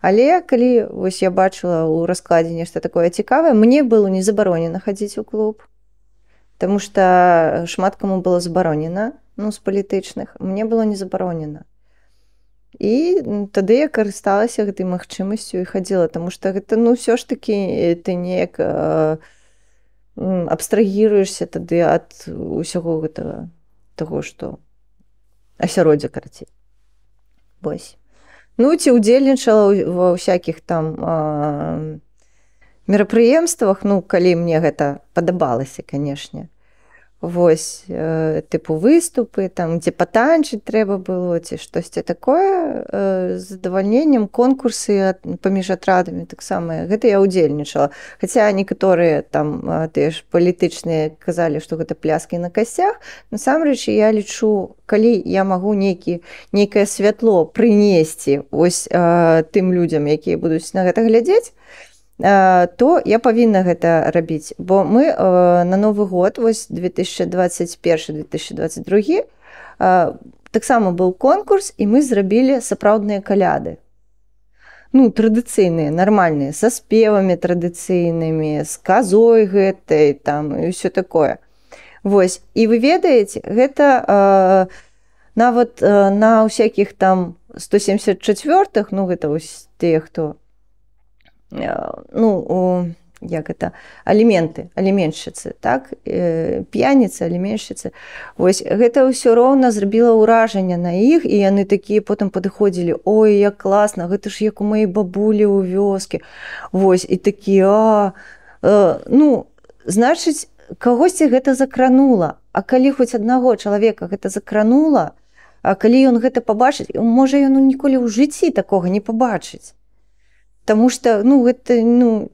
S2: Але калі вось я бачыла ў раскладзе нешта такое цікавае, мне было не забаронена хадзіць у клуб, таму што шмат каму было забаронена, ну, з палітычных, мне было не забаронена. І тады я карысталася гэтай магчымасцю і хадзіла, таму што гэта, ну, ўсё ж такі ты неяк абстрагіруешся тады ад усяго гэтага, таго, што асяроддзя, карацей. Вось. Ну, ці ўдзельнічала ва ўсякіх там мерапрыемствах, ну, калі мне гэта падабалася, канешне. Вось, тыпу выступы, там, дзе патанчыць трэба было, ці штосьці такое, з задавальненнем, конкурсы паміж атрадамі таксама. Гэта я ўдзельнічала. Хаця некаторыя там тыя ж палітычныя казалі, што гэта пляскі на касцях. Насамрэч, я лічу, калі я магу нейкае святло прынесці ось тым людзям, якія будуць на гэта глядзець, то я павінна гэта рабіць. Бо мы на Новы год, вось 2021-2022, таксама быў конкурс, і мы зрабілі сапраўдныя каляды. Ну, традыцыйныя, нармальныя, са спевамі традыцыйнымі, з казой гэтай, там, і ўсё такое. Вось, і вы ведаеце, гэта нават на ўсякіх там 174-х, ну, гэта вось тыя, хто ну, як это, аліменшчыцы, так, п'яніцы, аліменшчыцы. Вось, гэта ўсё роўна зрабіла ўражанне на іх, і яны такія потым падыходзілі: ой, як класна, гэта ж як у маёй бабулі ў вёскі. Вось, і такія, ну, значыць, кагосьці гэта закранула. А калі хоць аднаго чалавека гэта закранула, а калі ён гэта пабачыць, можа, ён ніколі ў жыцці такога не пабачыць. Таму што, ну, гэта, ну,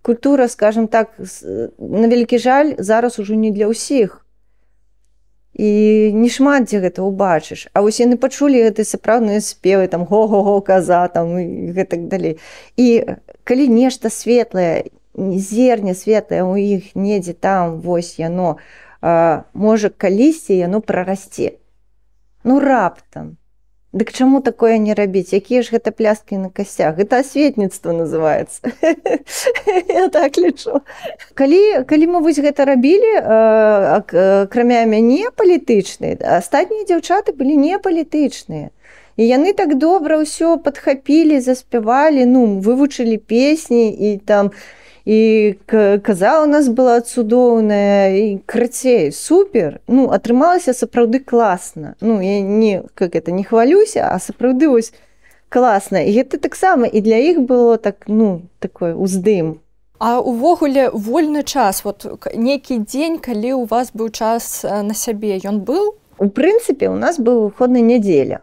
S2: культура, скажем так, на вялікі жаль, зараз ужо не для ўсіх. І не шмат дзе гэта ўбачыш. А вось яны пачулі гэты сапраўдныя спевы, там, го-го-го, каза, там, і гэтак далей. І калі нешта светлае, зерне светлае ў іх недзе там, вось яно, можа, калісьці яно прарасце. Ну, раптам. Дык чаму такое не рабіць? Якія ж гэта пляскі на касцях? Гэта асветніцтва называецца. Я так лічу. Калі мы вось гэта рабілі, акрамя мяне палітычныя, астатнія дзяўчаты былі не палітычныя. І яны так добра ўсё падхапілі, заспявалі, ну, вывучылі песні, і там, і каза у нас была цудоўная, і крацей, супер. Ну, атрымалася сапраўды класна. Ну, я не хвалюся, а сапраўды вось класна. І гэта таксама і для іх было так, ну, такой уздым.
S1: А увогуле вольны час, вот нейкі дзень, калі ў вас быў час на сябе, ён быў?
S2: У прынцыпе, у нас быў выходны нядзеля.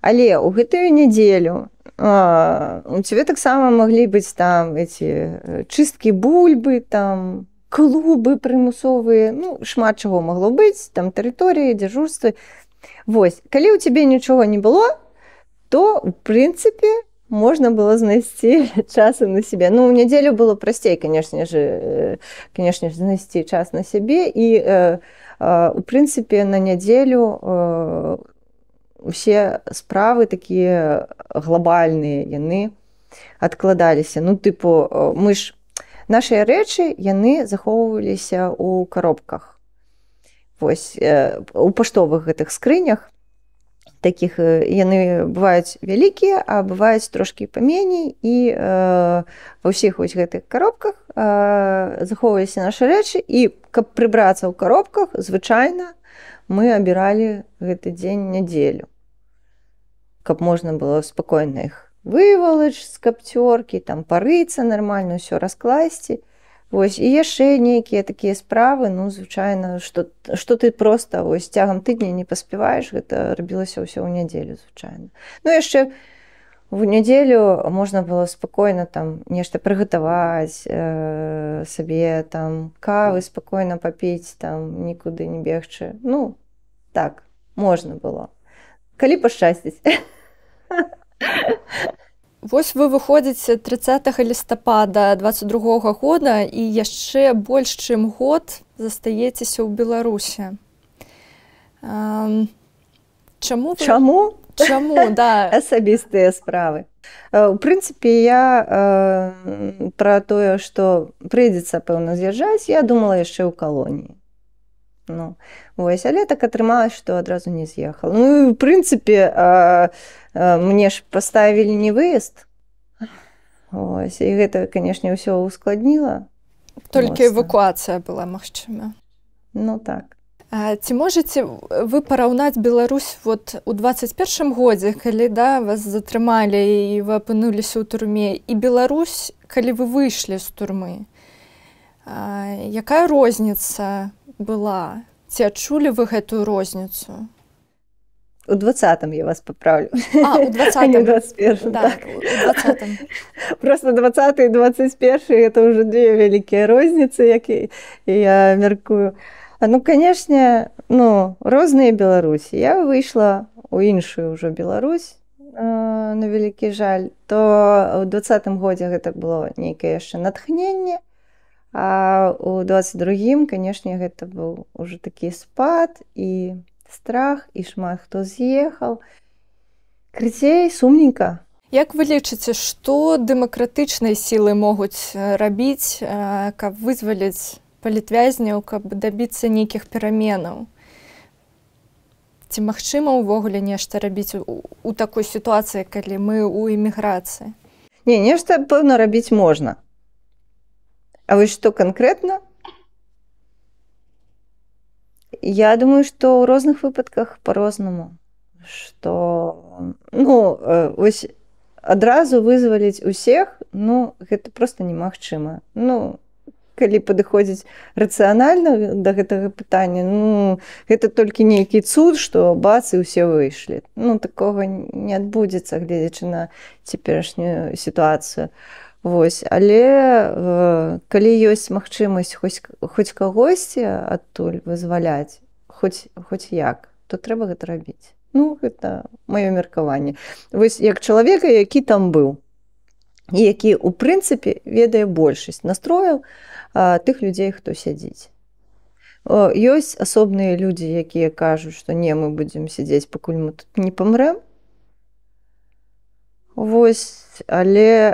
S2: Але ў гэтую нядзелю у цябе таксама маглі быць там эти чысткі бульбы, там клубы прымусовыя, ну, шмат чаго магло быць, там тэрыторыі, дзяжурствы. Вось, калі ў цябе нічога не было, то, в прынцыпе, можна было знайсці часу на сябе. Ну, ў нядзелю было прасцей, канешне ж, знайсці час на сябе, і, у прынцыпе, на нядзелю усе справы такія глобальныя, яны адкладаліся. Ну, тыпу, мы ж, нашыя рэчы, яны захоўваліся ў коробках. Вось, у паштовых гэтых скрынях, таких яны бываюць вялікія, а бываюць трошкі паменей, і ва ўсіх вось гэтых коробках захоўваліся нашы рэчы, і каб прыбрацца ў коробках, звычайна мы абіралі гэты дзень нядзелю, каб можна было спакойна іх вывалач з капцёркі, там парыцца нармальна, ўсё раскласці. Вось, і яшчэ нейкія такія справы, ну, звычайна, што ты проста вось цягам тыдня не паспяваеш, гэта рабілася ўсё ў нядзелю, звычайна. Ну, яшчэ в нядзелю можна было спакойна там нешта прыгатаваць сабе, там кавы спакойна папіць, там нікуды не бегчы. Ну, так, можна было. Калі пашчасціць.
S1: Вось вы выходзіце 30 лістапада 22 года і яшчэ больш чым год застаецеся ў Беларусі. Чаму? Чаму, да.
S2: Асабістыя справы. У прынцыпе, я пра тое, што прыйдзецца, пэўна, з'язджаць, я думала яшчэ ў калоніі. Ну, вось, але так атрымалася, што адразу не з'ехала. Ну, і ў прынцыпе, мне ж паставілі не выезд. Ось, і гэта, канешне, ўсё ускладніла.
S1: Толькі эвакуацыя была магчыма.
S2: Ну, так.
S1: Ці можаце вы параўнаць Беларусь вот у 21 годзе, калі, да, вас затрымалі і вы апынуліся ў турме, і Беларусь, калі вы выйшлі з турмы? Якая розніца была? Ці адчулі вы гэтую розніцу?
S2: У 20-м я вас поправлю.
S1: У 20-м.
S2: А не у 21-м.
S1: Да, так. У 20-м.
S2: Просто 20-й и 21-й – это уже две великие розницы, як я мяркую. Ну, конечно, ну, розныя Беларусі. Я выйшла у іншую ўжо Беларусь, на вялікі жаль, то ў 20-м годзе гэта было нейкае яшчэ натхненне, а ў 22-м, конечно, гэта быў уже такі спад і страх, і шмат хто з'ехаў. Крыцей, сумненька.
S1: Як вы лічыце, што дэмакратычныя сілы могуць рабіць, каб вызваліць палітвязняў, каб дабіцца нейкіх пераменаў? Ці магчыма ўвогуле нешта рабіць у такой сітуацыі, калі мы ў эміграцыі?
S2: Не, нешта, пэўна, рабіць можна. А вось што канкрэтна? Я думаю, што ў розных выпадках па-рознаму. Што, ну, вось адразу вызваліць усіх, ну, гэта проста немагчыма. Ну, калі падыходзіць рацыянальна да гэтага пытання, ну, гэта толькі нейкі цуд, што бац, і ўсе выйшлі. Ну, такога не адбудзецца, гледзячы на цяперашнюю сітуацыю. Вось, але калі ёсць магчымасць хоць кагосьці адтуль вызваляць, хоць як, то трэба гэта рабіць. Ну, гэта маё меркаванне. Вось як чалавека, які там быў, і які, у прынцыпе, ведае большасць настрояў тых людзей, хто сядзіць. Ёсць асобныя людзі, якія кажуць, што не, мы будзем сядзець, пакуль мы тут не памрэм. Вось, але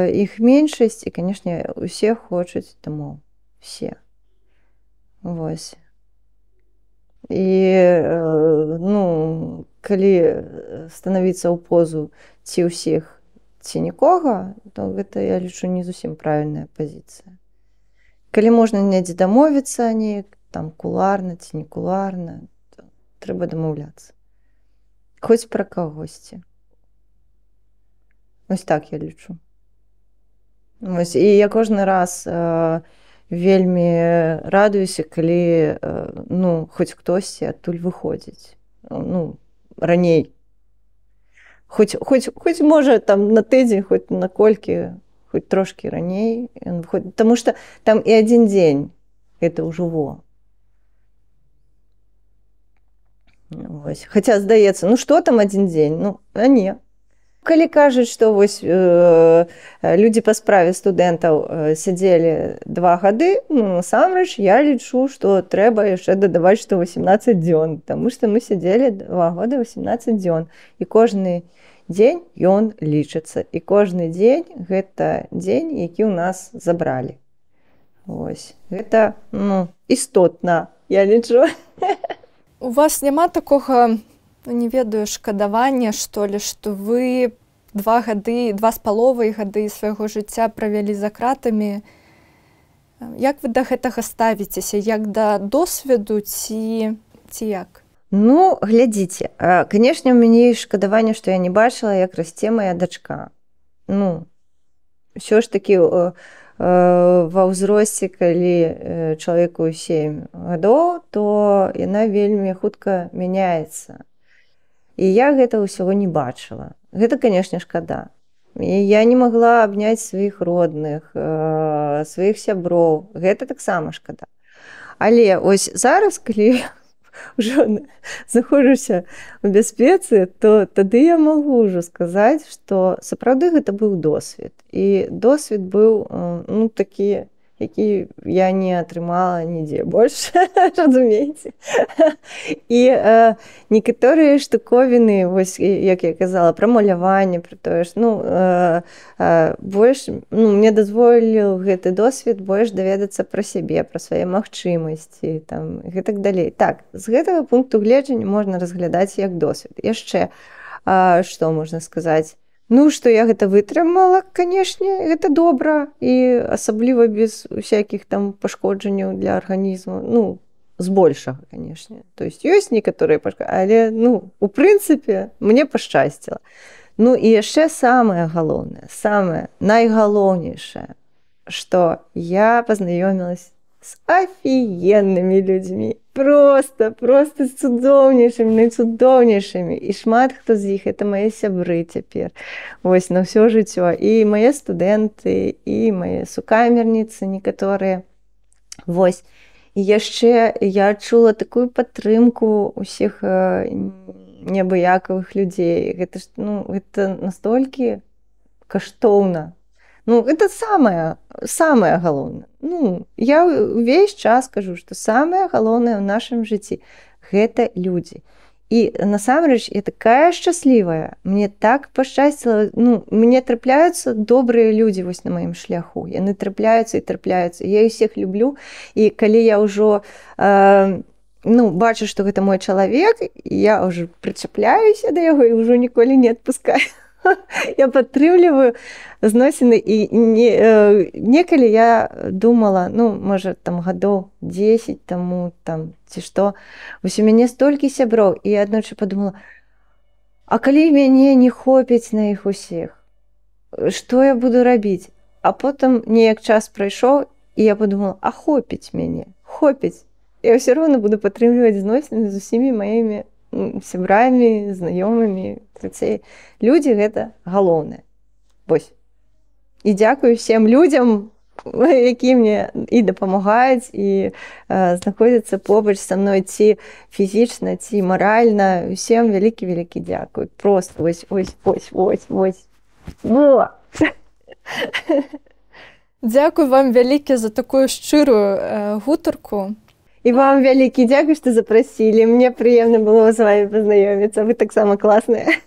S2: іх меншасць, і, канешне, усе хочуць дамоў. Все. Вось. І, ну, калі станавіцца ў позу ці ўсіх, ці нікога, то гэта, я лічу, не зусім правільная пазіцыя. Калі можна недзе дамовіцца неяк, там, куларна ці не куларна, то трэба дамаўляцца. Хоць пра кагосьці. Ось так я лічу. Ось, і я кожны раз вельмі радуюся, калі, ну, хоць хтосьці адтуль выходзіць. Ну, раней. Хоць можа там на тыдзень, хоць на колькі, хоць трошкі раней, таму што там і адзін дзень гэта ўжо во. Вось. Хаця здаецца, ну што там адзін дзень? Ну, а не. Калі кажуць, што вось людзі па справе студэнтаў сядзелі 2 гады, ну, насамрэч, я лічу, што трэба яшчэ дадаваць, што 18 дзён, таму што мы сядзелі 2 года 18 дзён. І кожны дзень ён лічыцца. І кожны дзень гэта дзень, які ў нас забралі. Вось. Гэта, ну, істотна, я лічу.
S1: У вас няма такога, не ведаю, шкадавання, што ли, што вы 2,5 гады свайго жыцця правялі за кратамі. Як вы да гэтага ставіцеся? Як да досведу ці як?
S2: Ну, глядзіце, канешне, у мяне ёсць шкадаванне, што я не бачыла, як расце мая дачка. Ну, ўсё ж такі ва ўзросце, калі чалавеку 7 гадоў, то яна вельмі хутка мяняецца. І я гэта ўсяго не бачыла. Гэта, канешне, шкада. І я не магла абняць сваіх родных, сваіх сяброў. Гэта таксама шкада. Але ось зараз, калі ўжо знаходжуся ў бяспецы, то тады я магу ўжо сказаць, што сапраўды гэта быў досвед. І досвед быў, ну, такі, які я не атрымала нідзе больш, разумееце. І некаторыя штуковіны, вось, як я казала, пра маляванне, пра тое, што, ну, больш, ну, мне дазволіў гэты досвед больш даведацца пра сябе, пра свае магчымасці, там, і гэтак далей. Так, з гэтага пункту гледжання можна разглядаць як досвед. Яшчэ, што можна сказаць? Ну, што я гэта вытрымала, канешне, гэта добра, і асабліва без усякіх там пашкоджанняў для арганізму. Ну, збольшага, канешне. То есть ёсць некаторыя пашкоджанні, але, ну, у прынцыпе, мне пашчасціла. Ну, і яшчэ самае галоўнае, самае найгалоўнейшае, што я пазнаёмілася з афігеннымі людзьмі. Просто з цудоўнейшымі, найцудоўнейшымі. І шмат хто з іх, это мае сябры цяпер. Вось, на ўсё жыццё. І мае студэнты, і мае сукамерніцы некаторыя. Вось. І яшчэ я адчула такую падтрымку ўсіх неабыякавых людзей. Гэта, ну, гэта настолькі каштоўна. Ну, это самае галоўнае. Ну, я ўвесь час кажу, што самае галоўнае ў нашым жыцці – гэта людзі. І насамрэч я такая шчаслівая, мне так пашчасціла, ну, мне трапляюцца добрыя людзі вось на маім шляху. Яны трапляюцца і трапляюцца. Я ўсіх люблю, і калі я ўжо ну, бачу, што гэта мой чалавек, я ўжо прычапляюся да яго і ўжо ніколі не адпускаю. Я падтрымліваю зносіны, і некалі я думала, ну, можа, там гадоў 10 таму, там, ці што, вось у мяне столькі сяброў, і я аднойчы падумала, а калі мяне не хопіць на іх усіх, што я буду рабіць? А потым неяк час прайшоў, і я падумала, а хопіць мяне, хопіць. Я ўсё роўна буду падтрымліваць зносіны з усімі маімі сябрамі, знаёмымі, людзі гэта галоўнае. Вось. І дзякую всем людзям, які мне і дапамагаюць, і знаходзяцца побач са мной ці фізічна, ці маральна. Усім вялікі-вялікі дзякуй. Просто вось. Во!
S1: Дзякуй вам вялікі за такую шчырую гутарку.
S2: І вам вялікі дзякуй, што запрасілі. Мне прыемна было з вамі пазнаёміцца. Вы таксама класныя.